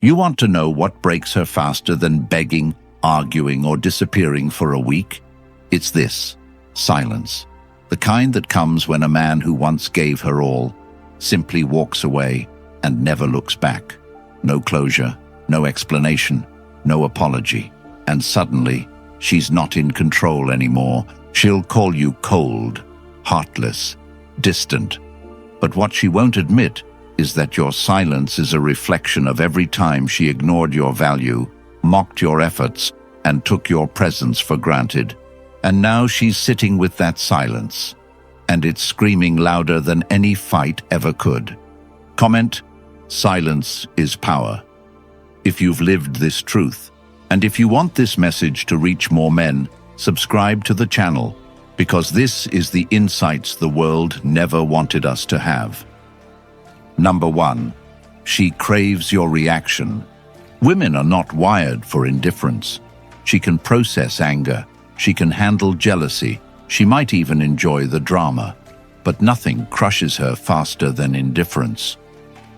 You want to know what breaks her faster than begging, arguing, or disappearing for a week? It's this: silence. The kind that comes when a man who once gave her all simply walks away and never looks back. No closure, no explanation, no apology. And suddenly, she's not in control anymore. She'll call you cold, heartless, distant. But what she won't admit is that your silence is a reflection of every time she ignored your value, mocked your efforts, and took your presence for granted. And now she's sitting with that silence, and it's screaming louder than any fight ever could. Comment: silence is power. If you've lived this truth, and if you want this message to reach more men, subscribe to the channel, because this is the insights the world never wanted us to have. Number 1. She craves your reaction. Women are not wired for indifference. She can process anger. She can handle jealousy. She might even enjoy the drama. But nothing crushes her faster than indifference.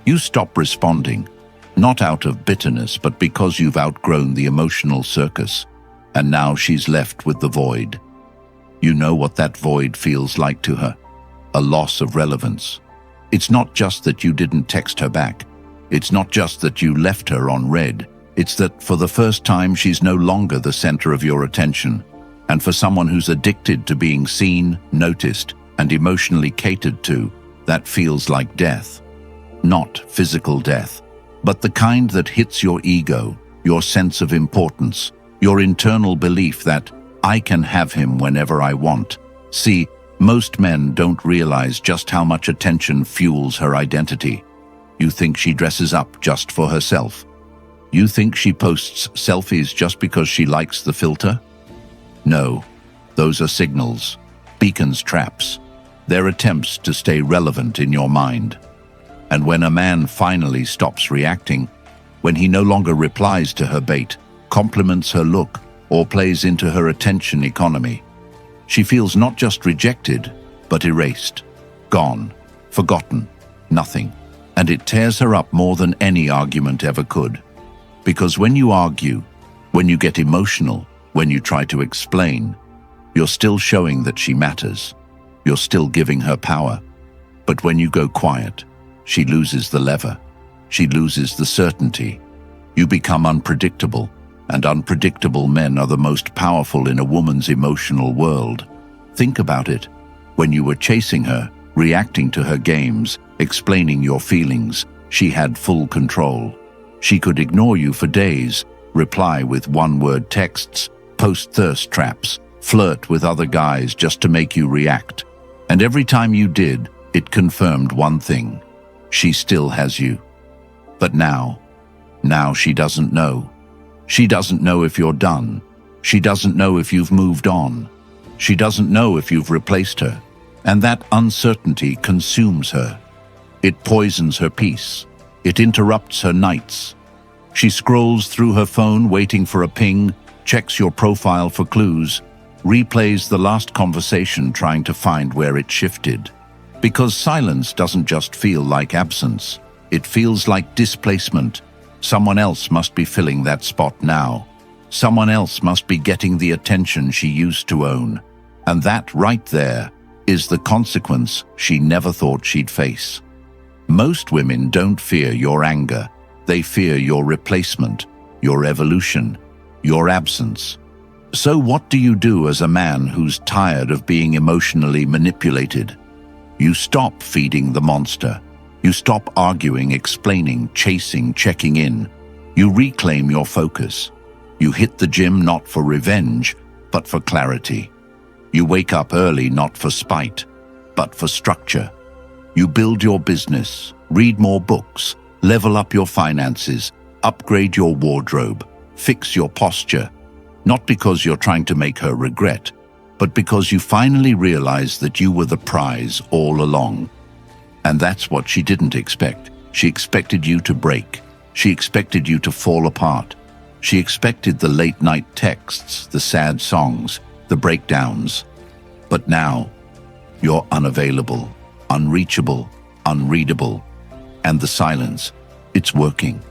You stop responding, not out of bitterness, but because you've outgrown the emotional circus. And now she's left with the void. You know what that void feels like to her: a loss of relevance. It's not just that you didn't text her back. It's not just that you left her on red. It's that for the first time she's no longer the center of your attention. And for someone who's addicted to being seen, noticed, and emotionally catered to, that feels like death. Not physical death, but the kind that hits your ego, your sense of importance, your internal belief that I can have him whenever I want. See, most men don't realize just how much attention fuels her identity. You think she dresses up just for herself? You think she posts selfies just because she likes the filter? No, those are signals, beacons, traps. They're attempts to stay relevant in your mind. And when a man finally stops reacting, when he no longer replies to her bait, compliments her look, or plays into her attention economy, she feels not just rejected, but erased, gone, forgotten, nothing. And it tears her up more than any argument ever could. Because when you argue, when you get emotional, when you try to explain, you're still showing that she matters. You're still giving her power. But when you go quiet, she loses the lever. She loses the certainty. You become unpredictable. And unpredictable men are the most powerful in a woman's emotional world. Think about it. When you were chasing her, reacting to her games, explaining your feelings, she had full control. She could ignore you for days, reply with one-word texts, post thirst traps, flirt with other guys just to make you react. And every time you did, it confirmed one thing: she still has you. But now she doesn't know. She doesn't know if you're done. She doesn't know if you've moved on. She doesn't know if you've replaced her. And that uncertainty consumes her. It poisons her peace. It interrupts her nights. She scrolls through her phone waiting for a ping, checks your profile for clues, replays the last conversation trying to find where it shifted. Because silence doesn't just feel like absence. It feels like displacement. Someone else must be filling that spot now. Someone else must be getting the attention she used to own. And that right there is the consequence she never thought she'd face. Most women don't fear your anger. They fear your replacement, your evolution, your absence. So what do you do as a man who's tired of being emotionally manipulated? You stop feeding the monster. You stop arguing, explaining, chasing, checking in. You reclaim your focus. You hit the gym not for revenge, but for clarity. You wake up early not for spite, but for structure. You build your business, read more books, level up your finances, upgrade your wardrobe, fix your posture, not because you're trying to make her regret, but because you finally realize that you were the prize all along. And that's what she didn't expect. She expected you to break. She expected you to fall apart. She expected the late-night texts, the sad songs, the breakdowns. But now, you're unavailable, unreachable, unreadable. And the silence, it's working.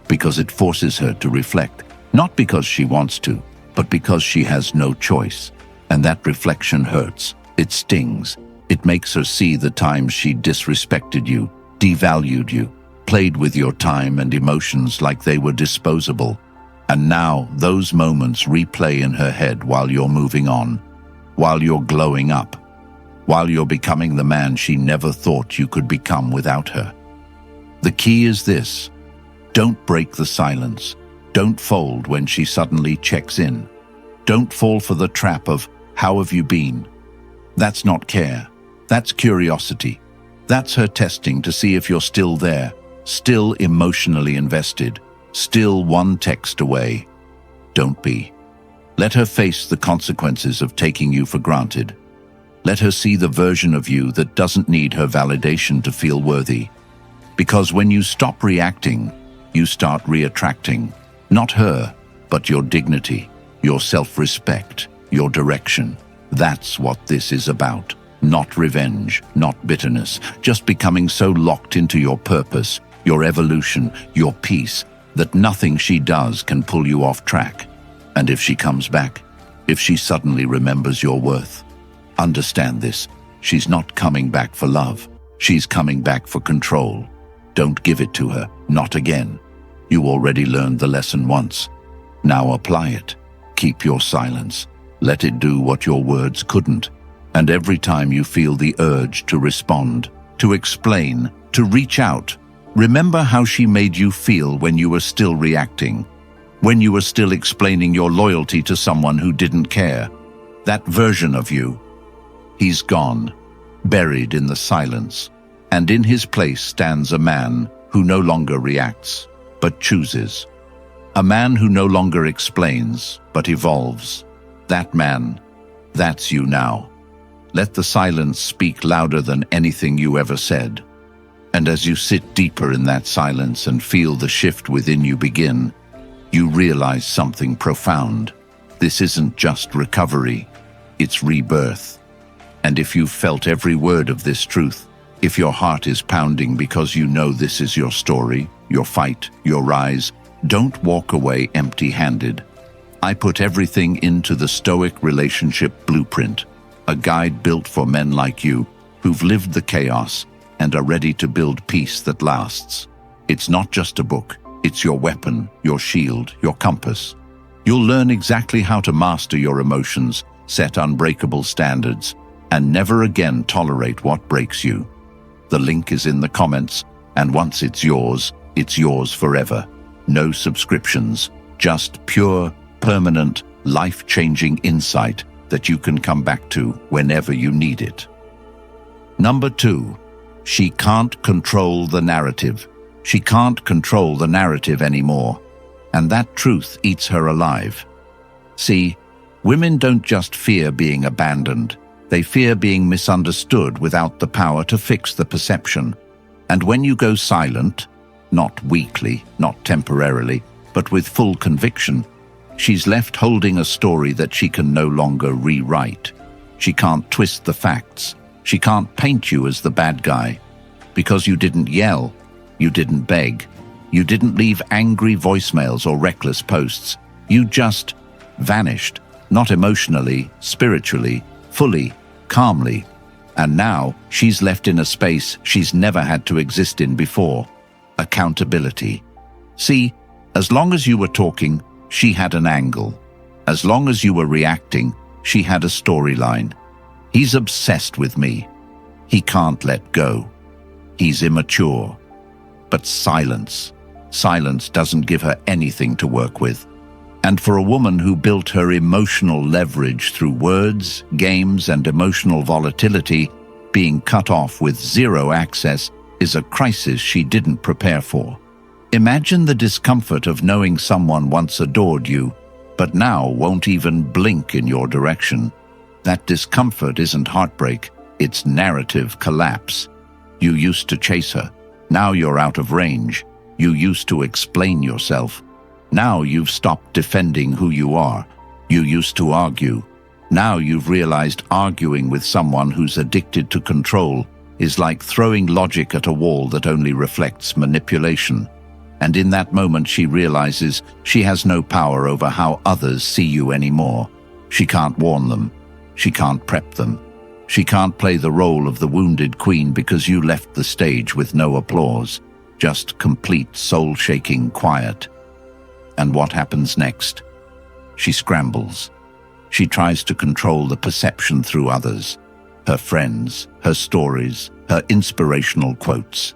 because it forces her to reflect, not because she wants to, but because she has no choice. And that reflection hurts. It stings. It makes her see the times she disrespected you, devalued you, played with your time and emotions like they were disposable. And now those moments replay in her head while you're moving on, while you're glowing up, while you're becoming the man she never thought you could become without her. The key is this: don't break the silence. Don't fold when she suddenly checks in. Don't fall for the trap of, "How have you been?" That's not care. That's curiosity. That's her testing to see if you're still there, still emotionally invested, still one text away. Don't be. Let her face the consequences of taking you for granted. Let her see the version of you that doesn't need her validation to feel worthy. Because when you stop reacting, you start re-attracting, not her, but your dignity, your self-respect, your direction. That's what this is about. Not revenge, not bitterness, just becoming so locked into your purpose, your evolution, your peace, that nothing she does can pull you off track. And if she comes back, if she suddenly remembers your worth, understand this: she's not coming back for love. She's coming back for control. Don't give it to her, not again. You already learned the lesson once. Now apply it. Keep your silence. Let it do what your words couldn't. And every time you feel the urge to respond, to explain, to reach out, remember how she made you feel when you were still reacting, when you were still explaining your loyalty to someone who didn't care. That version of you, he's gone, buried in the silence, and in his place stands a man who no longer reacts, but chooses. A man who no longer explains, but evolves. That man, that's you now. Let the silence speak louder than anything you ever said. And as you sit deeper in that silence and feel the shift within you begin, you realize something profound. This isn't just recovery, it's rebirth. And if you've felt every word of this truth, if your heart is pounding because you know this is your story, your fight, your rise, don't walk away empty-handed. I put everything into the Stoic Relationship Blueprint, a guide built for men like you who've lived the chaos and are ready to build peace that lasts. It's not just a book, it's your weapon, your shield, your compass. You'll learn exactly how to master your emotions, set unbreakable standards, and never again tolerate what breaks you. The link is in the comments, and once it's yours forever. No subscriptions, just pure, permanent, life-changing insight that you can come back to whenever you need it. Number 2, she can't control the narrative. She can't control the narrative anymore, and that truth eats her alive. See, women don't just fear being abandoned, they fear being misunderstood without the power to fix the perception. And when you go silent, not weakly, not temporarily, but with full conviction, she's left holding a story that she can no longer rewrite. She can't twist the facts. She can't paint you as the bad guy. Because you didn't yell, you didn't beg, you didn't leave angry voicemails or reckless posts. You just vanished, not emotionally, spiritually, fully, calmly. And now she's left in a space she's never had to exist in before: accountability. See, as long as you were talking, she had an angle. As long as you were reacting, she had a storyline. He's obsessed with me. He can't let go. He's immature. But silence doesn't give her anything to work with. And for a woman who built her emotional leverage through words, games, and emotional volatility, being cut off with zero access is a crisis she didn't prepare for. Imagine the discomfort of knowing someone once adored you, but now won't even blink in your direction. That discomfort isn't heartbreak, it's narrative collapse. You used to chase her. Now you're out of range. You used to explain yourself. Now you've stopped defending who you are. You used to argue. Now you've realized arguing with someone who's addicted to control is like throwing logic at a wall that only reflects manipulation. And in that moment she realizes she has no power over how others see you anymore. She can't warn them. She can't prep them. She can't play the role of the wounded queen because you left the stage with no applause, just complete soul-shaking quiet. And what happens next? She scrambles. She tries to control the perception through others, her friends, her stories, her inspirational quotes.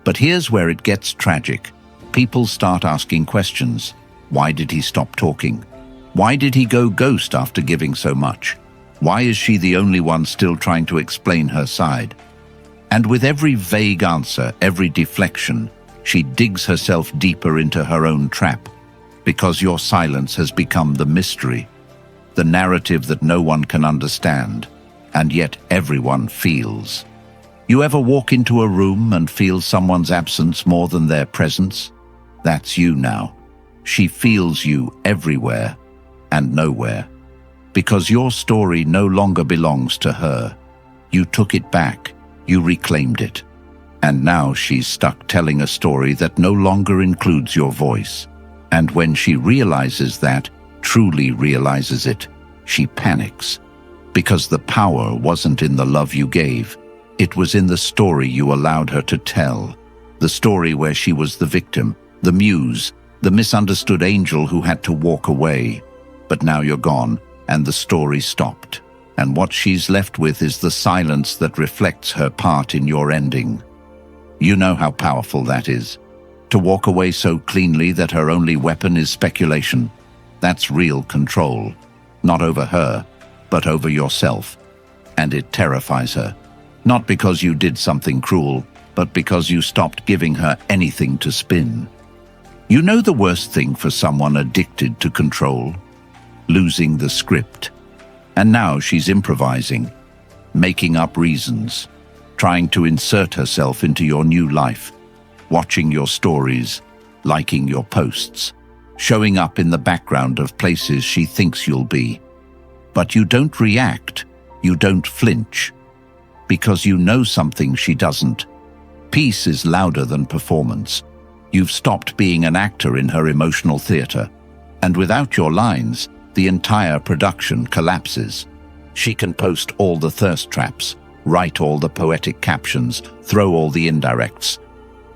But here's where it gets tragic. People start asking questions. Why did he stop talking? Why did he go ghost after giving so much? Why is she the only one still trying to explain her side? And with every vague answer, every deflection, she digs herself deeper into her own trap, because your silence has become the mystery, the narrative that no one can understand, and yet everyone feels. You ever walk into a room and feel someone's absence more than their presence? That's you now. She feels you everywhere and nowhere, because your story no longer belongs to her. You took it back, you reclaimed it, and now she's stuck telling a story that no longer includes your voice. And when she realizes that, truly realizes it, she panics, because the power wasn't in the love you gave. It was in the story you allowed her to tell, the story where she was the victim, the muse, the misunderstood angel who had to walk away. But now you're gone, and the story stopped, and what she's left with is the silence that reflects her part in your ending. You know how powerful that is. To walk away so cleanly that her only weapon is speculation. That's real control, not over her, but over yourself. And it terrifies her. Not because you did something cruel, but because you stopped giving her anything to spin. You know the worst thing for someone addicted to control? Losing the script. And now she's improvising, making up reasons, trying to insert herself into your new life, watching your stories, liking your posts, showing up in the background of places she thinks you'll be. But you don't react, you don't flinch, because you know something she doesn't. Peace is louder than performance. You've stopped being an actor in her emotional theater, and without your lines, the entire production collapses. She can post all the thirst traps, write all the poetic captions, throw all the indirects.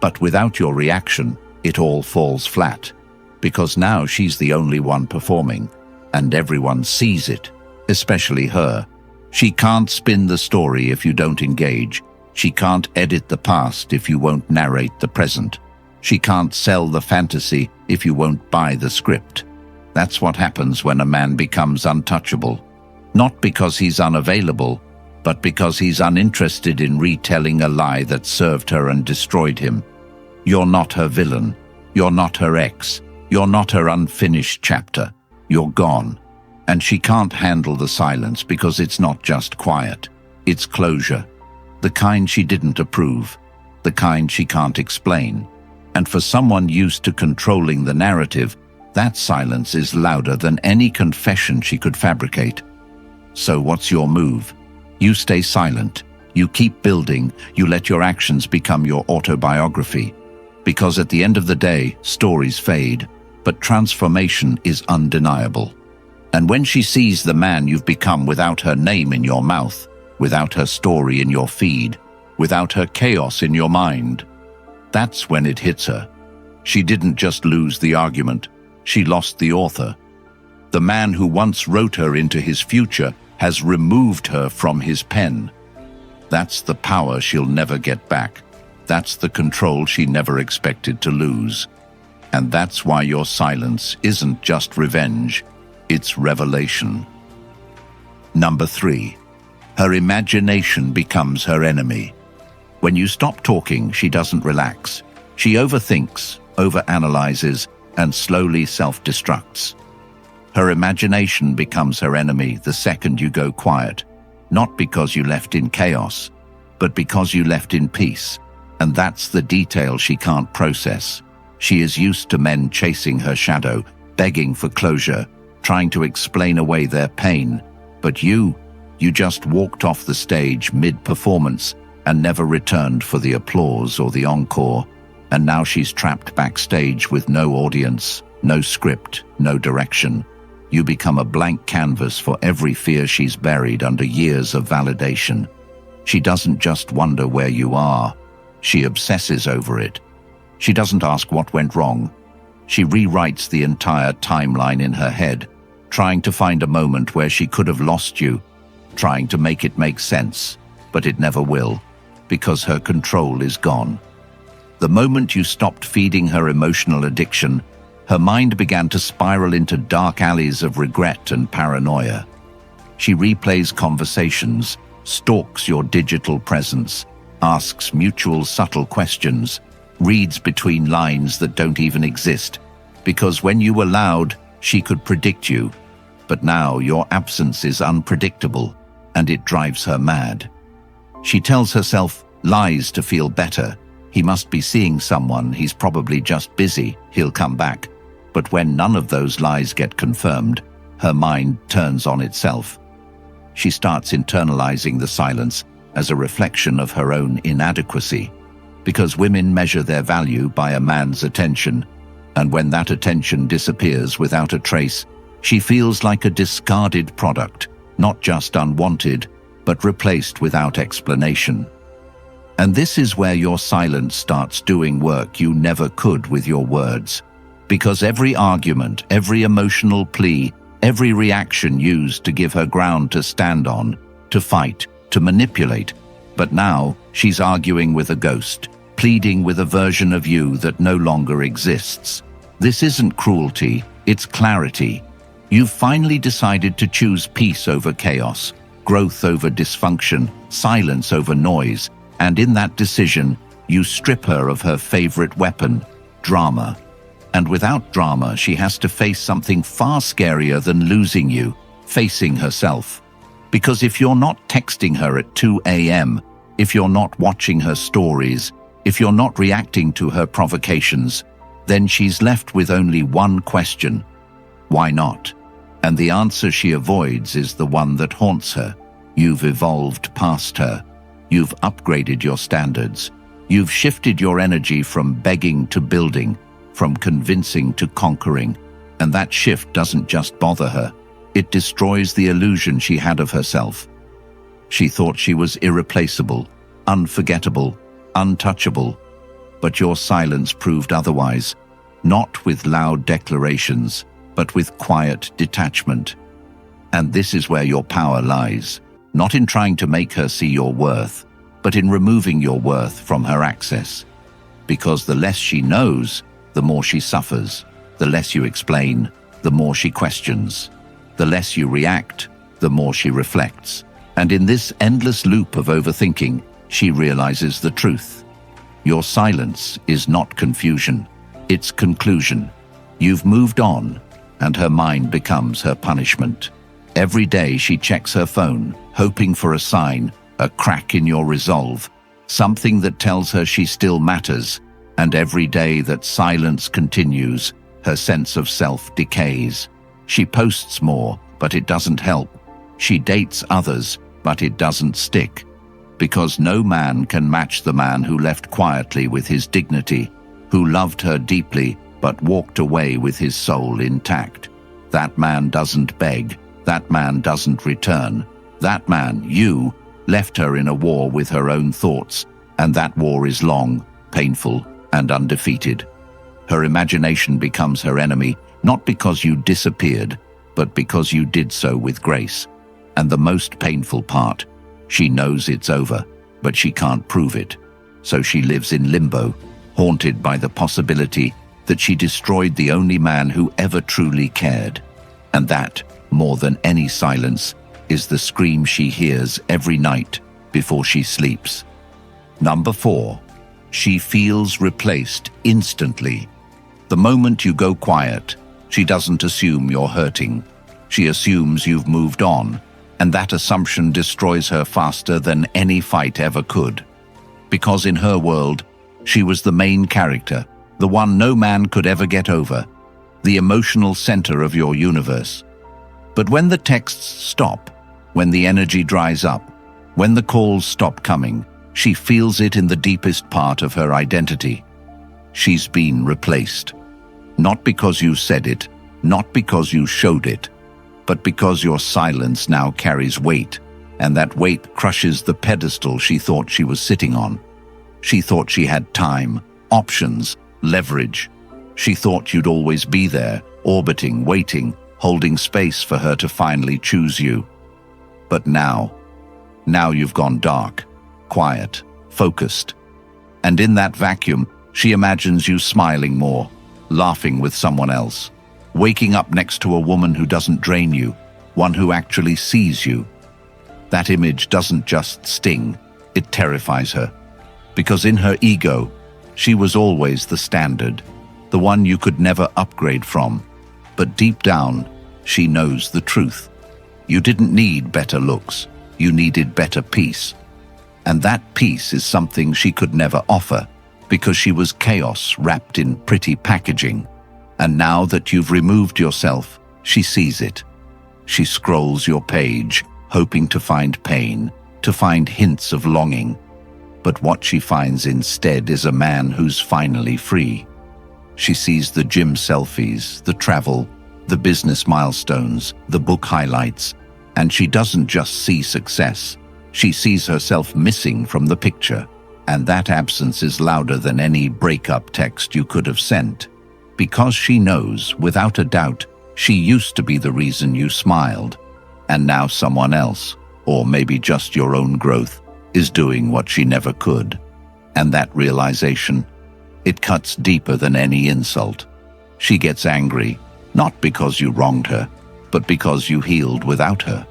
But without your reaction, it all falls flat, because now she's the only one performing, and everyone sees it, especially her. She can't spin the story if you don't engage. She can't edit the past if you won't narrate the present. She can't sell the fantasy if you won't buy the script. That's what happens when a man becomes untouchable. Not because he's unavailable, but because he's uninterested in retelling a lie that served her and destroyed him. You're not her villain. You're not her ex. You're not her unfinished chapter. You're gone. And she can't handle the silence because it's not just quiet. It's closure. The kind she didn't approve. The kind she can't explain. And for someone used to controlling the narrative, that silence is louder than any confession she could fabricate. So what's your move? You stay silent. You keep building. You let your actions become your autobiography. Because at the end of the day, stories fade, but transformation is undeniable. And when she sees the man you've become without her name in your mouth, without her story in your feed, without her chaos in your mind, that's when it hits her. She didn't just lose the argument. She lost the author. The man who once wrote her into his future has removed her from his pen. That's the power she'll never get back. That's the control she never expected to lose. And that's why your silence isn't just revenge, it's revelation. Number 3. Her imagination becomes her enemy. When you stop talking, she doesn't relax. She overthinks, overanalyzes, and slowly self-destructs. Her imagination becomes her enemy the second you go quiet, not because you left in chaos, but because you left in peace. And that's the detail she can't process. She is used to men chasing her shadow, begging for closure, trying to explain away their pain. But you just walked off the stage mid-performance and never returned for the applause or the encore. and now she's trapped backstage with no audience, no script, no direction. You become a blank canvas for every fear she's buried under years of validation. She doesn't just wonder where you are, she obsesses over it. She doesn't ask what went wrong. She rewrites the entire timeline in her head, trying to find a moment where she could have lost you, trying to make it make sense, but it never will, because her control is gone. The moment you stopped feeding her emotional addiction, her mind began to spiral into dark alleys of regret and paranoia. She replays conversations, stalks your digital presence, asks mutual subtle questions, reads between lines that don't even exist, because when you were loud, she could predict you. But now your absence is unpredictable, and it drives her mad. She tells herself lies to feel better. He must be seeing someone, he's probably just busy, he'll come back. But when none of those lies get confirmed, her mind turns on itself. She starts internalizing the silence as a reflection of her own inadequacy, because women measure their value by a man's attention, and when that attention disappears without a trace, she feels like a discarded product, not just unwanted, but replaced without explanation. And this is where your silence starts doing work you never could with your words, because every argument, every emotional plea, every reaction used to give her ground to stand on, to fight, to manipulate, but now she's arguing with a ghost, pleading with a version of you that no longer exists. This isn't cruelty, it's clarity. You've finally decided to choose peace over chaos, growth over dysfunction, silence over noise, and in that decision, you strip her of her favorite weapon, drama. And without drama, she has to face something far scarier than losing you, facing herself. Because if you're not texting her at 2 a.m., if you're not watching her stories, if you're not reacting to her provocations, then she's left with only one question: why not? And the answer she avoids is the one that haunts her. You've evolved past her. You've upgraded your standards. You've shifted your energy from begging to building, from convincing to conquering. And that shift doesn't just bother her. It destroys the illusion she had of herself. She thought she was irreplaceable, unforgettable, untouchable. But your silence proved otherwise, not with loud declarations, but with quiet detachment. And this is where your power lies, not in trying to make her see your worth, but in removing your worth from her access. Because the less she knows, the more she suffers. The less you explain, the more she questions. The less you react, the more she reflects. And in this endless loop of overthinking, she realizes the truth. Your silence is not confusion, it's conclusion. You've moved on, and her mind becomes her punishment. Every day she checks her phone, hoping for a sign, a crack in your resolve, something that tells her she still matters. And every day that silence continues, her sense of self decays. She posts more, but it doesn't help. She dates others, but it doesn't stick. Because no man can match the man who left quietly with his dignity, who loved her deeply, but walked away with his soul intact. That man doesn't beg. That man doesn't return. That man, you, left her in a war with her own thoughts, and that war is long, painful, and undefeated. Her imagination becomes her enemy, not because you disappeared, but because you did so with grace. And the most painful part, she knows it's over, but she can't prove it. So she lives in limbo, haunted by the possibility that she destroyed the only man who ever truly cared. And that, more than any silence, is the scream she hears every night before she sleeps. Number 4. She feels replaced instantly. The moment you go quiet, she doesn't assume you're hurting. She assumes you've moved on, and that assumption destroys her faster than any fight ever could. Because in her world, she was the main character, the one no man could ever get over, the emotional center of your universe. But when the texts stop, when the energy dries up, when the calls stop coming, she feels it in the deepest part of her identity. she's been replaced. Not because you said it, not because you showed it, but because your silence now carries weight, and that weight crushes the pedestal she thought she was sitting on. She thought she had time, options, leverage. She thought you'd always be there, orbiting, waiting, holding space for her to finally choose you. But now you've gone dark, quiet, focused. And in that vacuum, she imagines you smiling more, laughing with someone else, waking up next to a woman who doesn't drain you, one who actually sees you. That image doesn't just sting, it terrifies her. Because in her ego, she was always the standard, the one you could never upgrade from. But deep down, she knows the truth. You didn't need better looks, you needed better peace. And that peace is something she could never offer, because she was chaos wrapped in pretty packaging. And now that you've removed yourself, she sees it. She scrolls your page, hoping to find pain, to find hints of longing. But what she finds instead is a man who's finally free. She sees the gym selfies, the travel, the business milestones, the book highlights, and she doesn't just see success. She sees herself missing from the picture, and that absence is louder than any breakup text you could have sent. Because she knows, without a doubt, she used to be the reason you smiled, and now someone else, or maybe just your own growth, is doing what she never could. And that realization, it cuts deeper than any insult. She gets angry, not because you wronged her, but because you healed without her.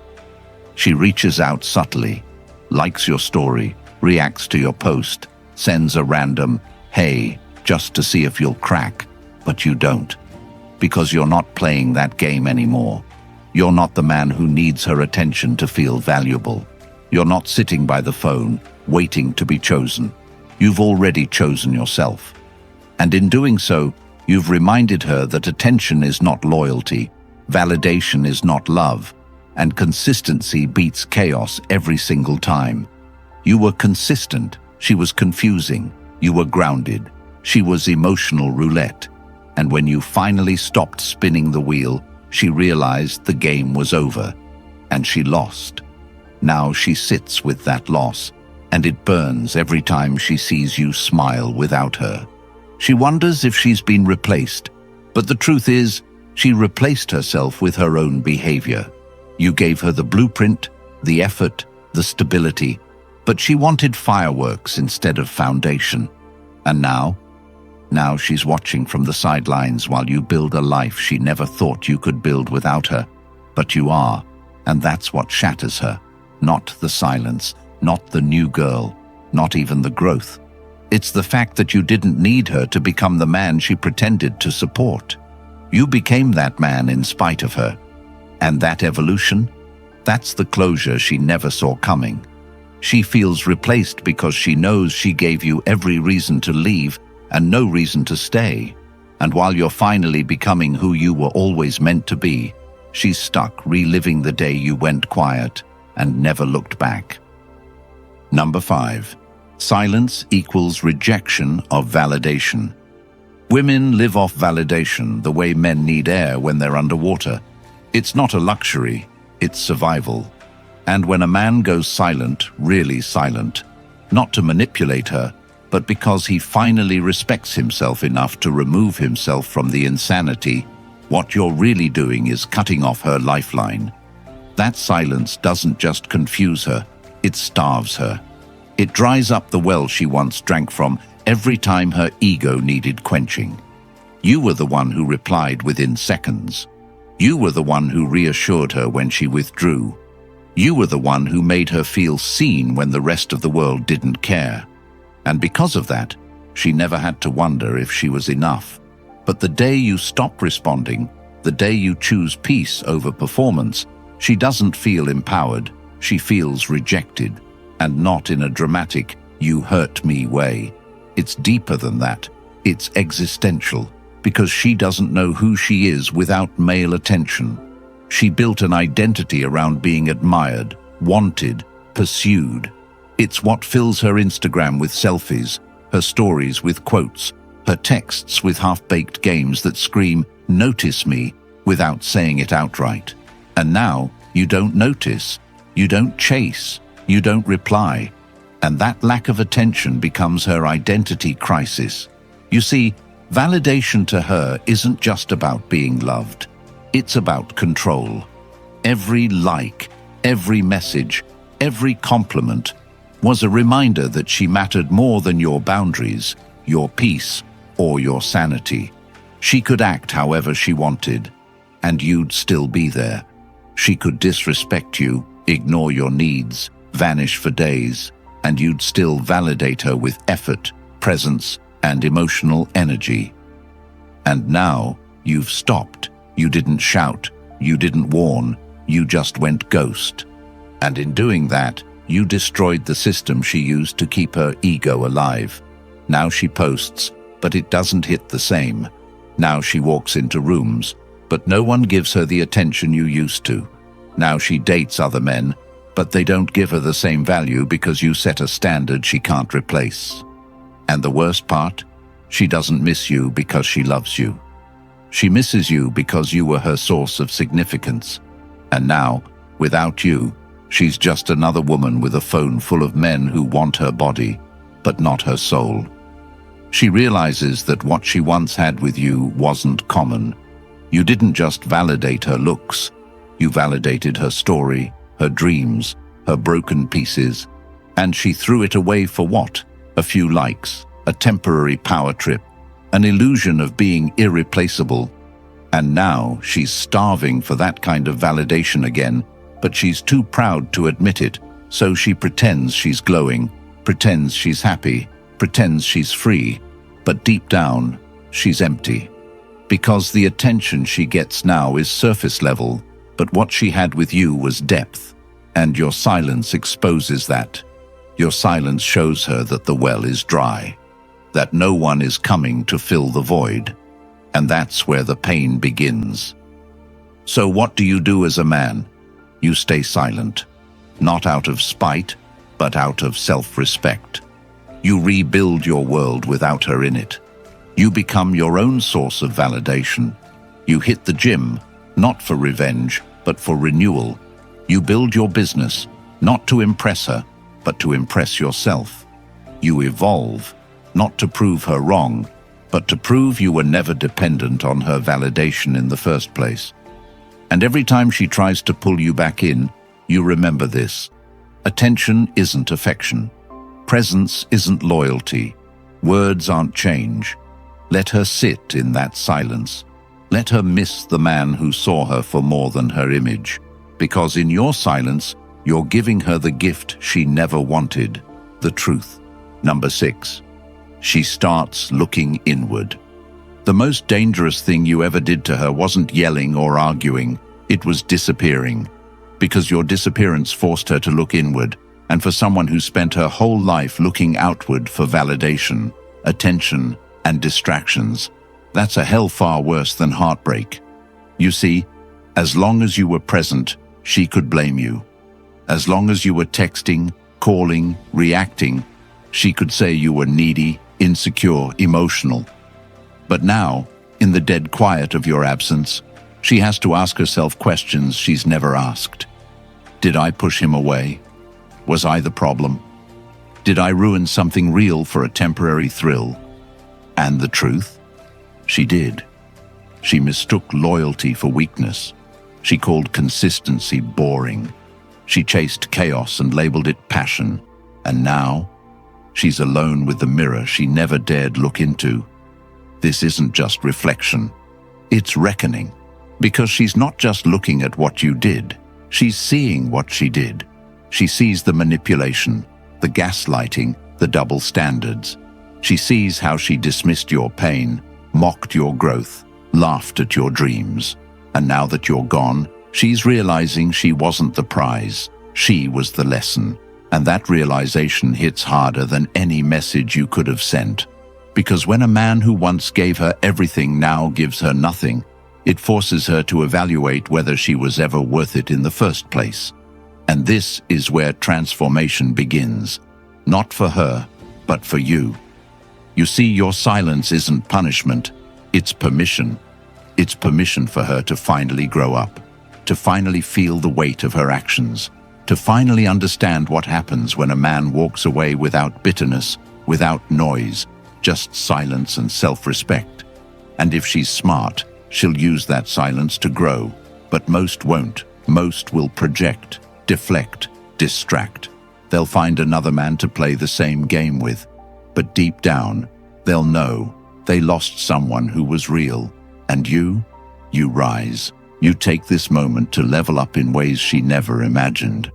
She reaches out subtly, likes your story, reacts to your post, sends a random, "Hey," just to see if you'll crack, but you don't. Because you're not playing that game anymore. You're not the man who needs her attention to feel valuable. You're not sitting by the phone, waiting to be chosen. You've already chosen yourself. And in doing so, you've reminded her that attention is not loyalty, validation is not love, and consistency beats chaos every single time. You were consistent, she was confusing. You were grounded, she was emotional roulette. And when you finally stopped spinning the wheel, she realized the game was over, and she lost. Now she sits with that loss, and it burns every time she sees you smile without her. She wonders if she's been replaced, but the truth is, she replaced herself with her own behavior. You gave her the blueprint, the effort, the stability, but she wanted fireworks instead of foundation. And now she's watching from the sidelines while you build a life she never thought you could build without her. But you are, and that's what shatters her. Not the silence, not the new girl, not even the growth. It's the fact that you didn't need her to become the man she pretended to support. You became that man in spite of her. And that evolution, that's the closure she never saw coming. She feels replaced because she knows she gave you every reason to leave and no reason to stay. And while you're finally becoming who you were always meant to be, she's stuck reliving the day you went quiet and never looked back. Number 5. Silence equals rejection of validation. Women live off validation the way men need air when they're underwater. It's not a luxury, it's survival. And when a man goes silent, really silent, not to manipulate her, but because he finally respects himself enough to remove himself from the insanity, what you're really doing is cutting off her lifeline. That silence doesn't just confuse her, it starves her. It dries up the well she once drank from every time her ego needed quenching. You were the one who replied within seconds. You were the one who reassured her when she withdrew. You were the one who made her feel seen when the rest of the world didn't care. And because of that, she never had to wonder if she was enough. But the day you stop responding, the day you choose peace over performance, she doesn't feel empowered, she feels rejected. And not in a dramatic, "you hurt me" way. It's deeper than that. It's existential, because she doesn't know who she is without male attention. She built an identity around being admired, wanted, pursued. It's what fills her Instagram with selfies, her stories with quotes, her texts with half-baked games that scream, "Notice me," without saying it outright. And now, you don't notice, you don't chase, you don't reply. And that lack of attention becomes her identity crisis. You see, validation to her isn't just about being loved. It's about control. Every like, every message, every compliment was a reminder that she mattered more than your boundaries, your peace, or your sanity. She could act however she wanted, and you'd still be there. She could disrespect you, ignore your needs, vanish for days, and you'd still validate her with effort, presence, and emotional energy. And now, you've stopped. You didn't shout, you didn't warn, you just went ghost. And in doing that, you destroyed the system she used to keep her ego alive. Now she posts, but it doesn't hit the same. Now she walks into rooms, but no one gives her the attention you used to. Now she dates other men, but they don't give her the same value because you set a standard she can't replace. And the worst part? She doesn't miss you because she loves you. She misses you because you were her source of significance. And now, without you, she's just another woman with a phone full of men who want her body, but not her soul. She realizes that what she once had with you wasn't common. You didn't just validate her looks. You validated her story, her dreams, her broken pieces, and she threw it away for what? A few likes, a temporary power trip, an illusion of being irreplaceable. And now she's starving for that kind of validation again, but she's too proud to admit it, so she pretends she's glowing, pretends she's happy, pretends she's free, but deep down, she's empty. Because the attention she gets now is surface level, but what she had with you was depth, and your silence exposes that. Your silence shows her that the well is dry, that no one is coming to fill the void, and that's where the pain begins. So what do you do as a man? You stay silent, not out of spite, but out of self-respect. You rebuild your world without her in it. You become your own source of validation. You hit the gym, not for revenge, but for renewal. You build your business, not to impress her, but to impress yourself. You evolve, not to prove her wrong, but to prove you were never dependent on her validation in the first place. And every time she tries to pull you back in, you remember this. Attention isn't affection. Presence isn't loyalty. Words aren't change. Let her sit in that silence. Let her miss the man who saw her for more than her image. Because in your silence, you're giving her the gift she never wanted, the truth. Number 6. She starts looking inward. The most dangerous thing you ever did to her wasn't yelling or arguing, it was disappearing. Because your disappearance forced her to look inward, and for someone who spent her whole life looking outward for validation, attention, and distractions, that's a hell far worse than heartbreak. You see, as long as you were present, she could blame you. As long as you were texting, calling, reacting, she could say you were needy, insecure, emotional. But now, in the dead quiet of your absence, she has to ask herself questions she's never asked. Did I push him away? Was I the problem? Did I ruin something real for a temporary thrill? And the truth? She did. She mistook loyalty for weakness. She called consistency boring. She chased chaos and labeled it passion. And now, she's alone with the mirror she never dared look into. This isn't just reflection. It's reckoning. Because she's not just looking at what you did. She's seeing what she did. She sees the manipulation, the gaslighting, the double standards. She sees how she dismissed your pain, mocked your growth, laughed at your dreams. And now that you're gone, she's realizing she wasn't the prize. She was the lesson. And that realization hits harder than any message you could have sent. Because when a man who once gave her everything now gives her nothing, it forces her to evaluate whether she was ever worth it in the first place. And this is where transformation begins. Not for her, but for you. You see, your silence isn't punishment, it's permission. It's permission for her to finally grow up, to finally feel the weight of her actions, to finally understand what happens when a man walks away without bitterness, without noise, just silence and self-respect. And if she's smart, she'll use that silence to grow. But most won't. Most will project, deflect, distract. They'll find another man to play the same game with. But deep down, they'll know they lost someone who was real. And you rise. You take this moment to level up in ways she never imagined.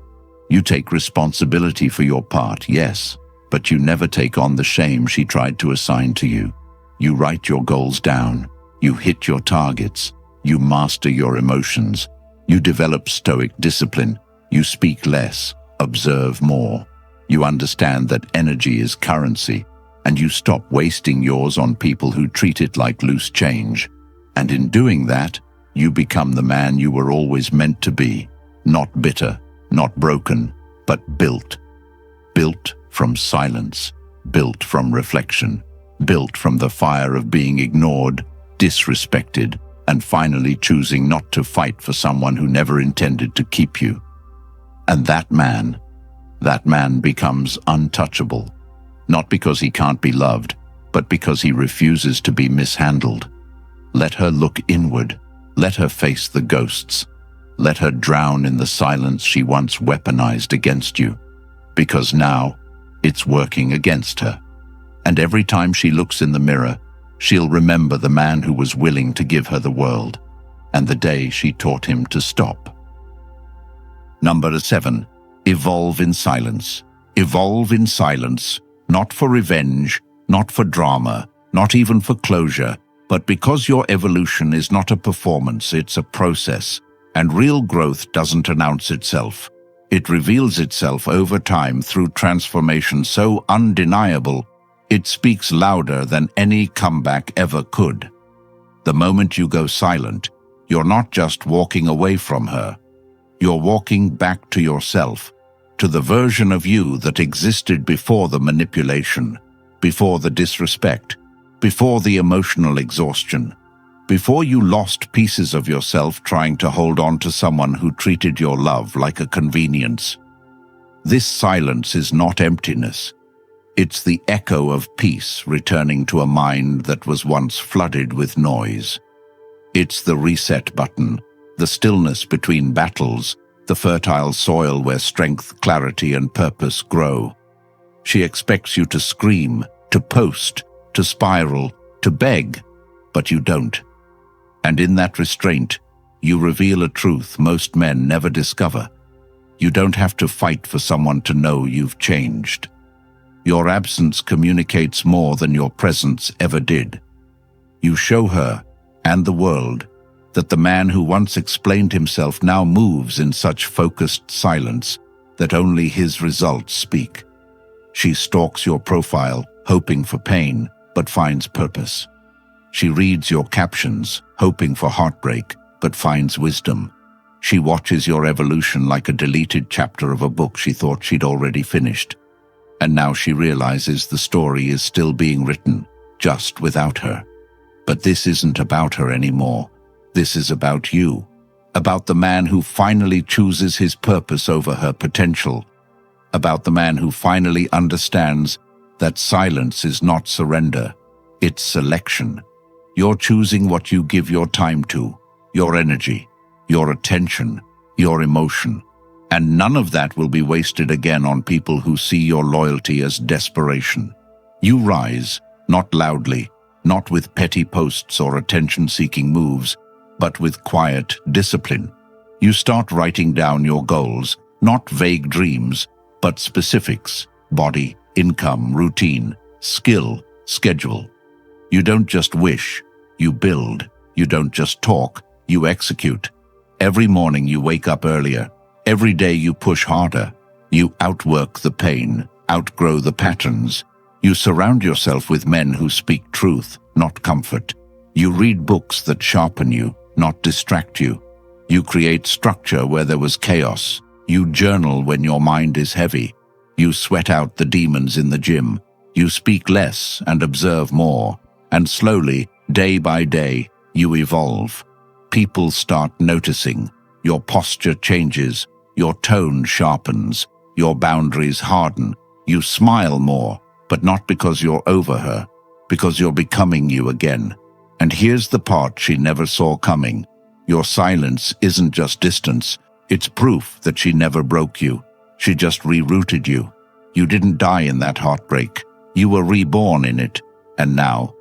You take responsibility for your part, yes, but you never take on the shame she tried to assign to you. You write your goals down. You hit your targets. You master your emotions. You develop stoic discipline. You speak less, observe more. You understand that energy is currency, and you stop wasting yours on people who treat it like loose change. And in doing that, you become the man you were always meant to be, not bitter, not broken, but built. Built from silence, built from reflection, built from the fire of being ignored, disrespected, and finally choosing not to fight for someone who never intended to keep you. And that man becomes untouchable, not because he can't be loved, but because he refuses to be mishandled. Let her look inward. Let her face the ghosts. Let her drown in the silence she once weaponized against you, because now it's working against her. And every time she looks in the mirror, she'll remember the man who was willing to give her the world, and the day she taught him to stop. Number 7. Evolve in silence. Evolve in silence, not for revenge, not for drama, not even for closure, but because your evolution is not a performance, it's a process, and real growth doesn't announce itself. It reveals itself over time through transformation so undeniable, it speaks louder than any comeback ever could. The moment you go silent, you're not just walking away from her. You're walking back to yourself, to the version of you that existed before the manipulation, before the disrespect, before the emotional exhaustion, before you lost pieces of yourself trying to hold on to someone who treated your love like a convenience. This silence is not emptiness. It's the echo of peace returning to a mind that was once flooded with noise. It's the reset button, the stillness between battles, the fertile soil where strength, clarity, and purpose grow. She expects you to scream, to post, to spiral, to beg, but you don't. And in that restraint, you reveal a truth most men never discover. You don't have to fight for someone to know you've changed. Your absence communicates more than your presence ever did. You show her, and the world, that the man who once explained himself now moves in such focused silence that only his results speak. She stalks your profile, hoping for pain, but finds purpose. She reads your captions, hoping for heartbreak, but finds wisdom. She watches your evolution like a deleted chapter of a book she thought she'd already finished. And now she realizes the story is still being written, just without her. But this isn't about her anymore. This is about you, about the man who finally chooses his purpose over her potential, about the man who finally understands that silence is not surrender, it's selection. You're choosing what you give your time to, your energy, your attention, your emotion. And none of that will be wasted again on people who see your loyalty as desperation. You rise, not loudly, not with petty posts or attention-seeking moves, but with quiet discipline. You start writing down your goals, not vague dreams, but specifics: body, income, routine, skill, schedule. You don't just wish, you build. You don't just talk, you execute. Every morning you wake up earlier. Every day you push harder. You outwork the pain, outgrow the patterns. You surround yourself with men who speak truth, not comfort. You read books that sharpen you, not distract you. You create structure where there was chaos. You journal when your mind is heavy. You sweat out the demons in the gym. You speak less and observe more, and slowly, day by day, you evolve. People start noticing. Your posture changes, your tone sharpens, your boundaries harden. You smile more, but not because you're over her, because you're becoming you again. And here's the part she never saw coming. Your silence isn't just distance, it's proof that she never broke you. She just rerouted you. You didn't die in that heartbreak. You were reborn in it. And now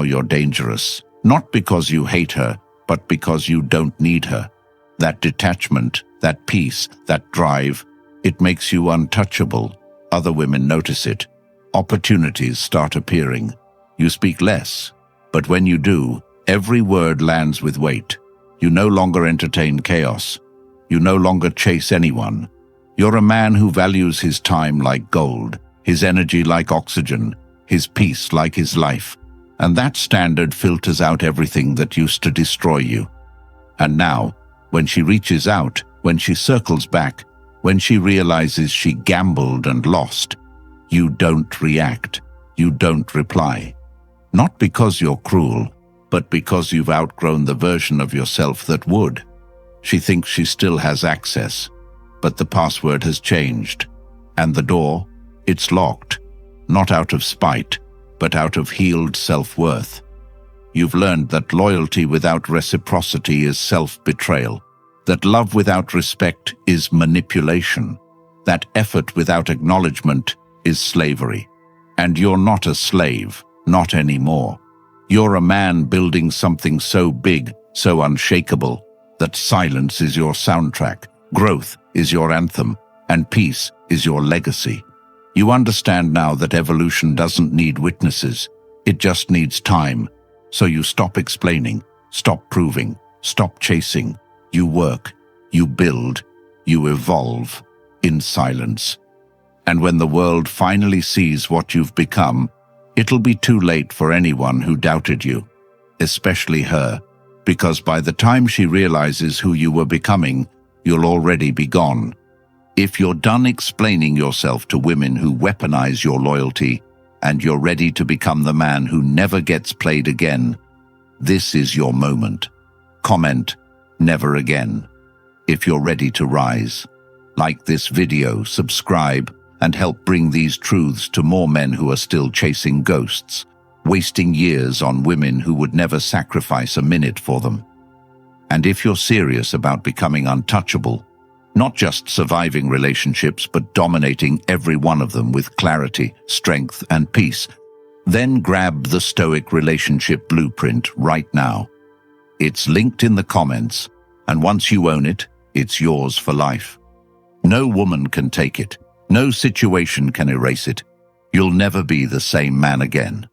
you're dangerous. Not because you hate her, but because you don't need her. That detachment, that peace, that drive, it makes you untouchable. Other women notice it. Opportunities start appearing. You speak less, but when you do, every word lands with weight. You no longer entertain chaos. You no longer chase anyone. You're a man who values his time like gold, his energy like oxygen, his peace like his life. And that standard filters out everything that used to destroy you. And now, when she reaches out, when she circles back, when she realizes she gambled and lost, you don't react. You don't reply. Not because you're cruel, but because you've outgrown the version of yourself that would. She thinks she still has access, but the password has changed. And the door, it's locked, not out of spite, but out of healed self-worth. You've learned that loyalty without reciprocity is self-betrayal, that love without respect is manipulation, that effort without acknowledgement is slavery. And you're not a slave, not anymore. You're a man building something so big, so unshakable, that silence is your soundtrack, growth is your anthem, and peace is your legacy. You understand now that evolution doesn't need witnesses, it just needs time. So you stop explaining, stop proving, stop chasing. You work, you build, you evolve in silence. And when the world finally sees what you've become, it'll be too late for anyone who doubted you, especially her, because by the time she realizes who you were becoming, you'll already be gone. If you're done explaining yourself to women who weaponize your loyalty, and you're ready to become the man who never gets played again, this is your moment. Comment, never again. If you're ready to rise, like this video, subscribe, and help bring these truths to more men who are still chasing ghosts, wasting years on women who would never sacrifice a minute for them. And if you're serious about becoming untouchable, not just surviving relationships, but dominating every one of them with clarity, strength, and peace, then grab the Stoic Relationship Blueprint right now. It's linked in the comments, and once you own it, it's yours for life. No woman can take it. No situation can erase it. You'll never be the same man again.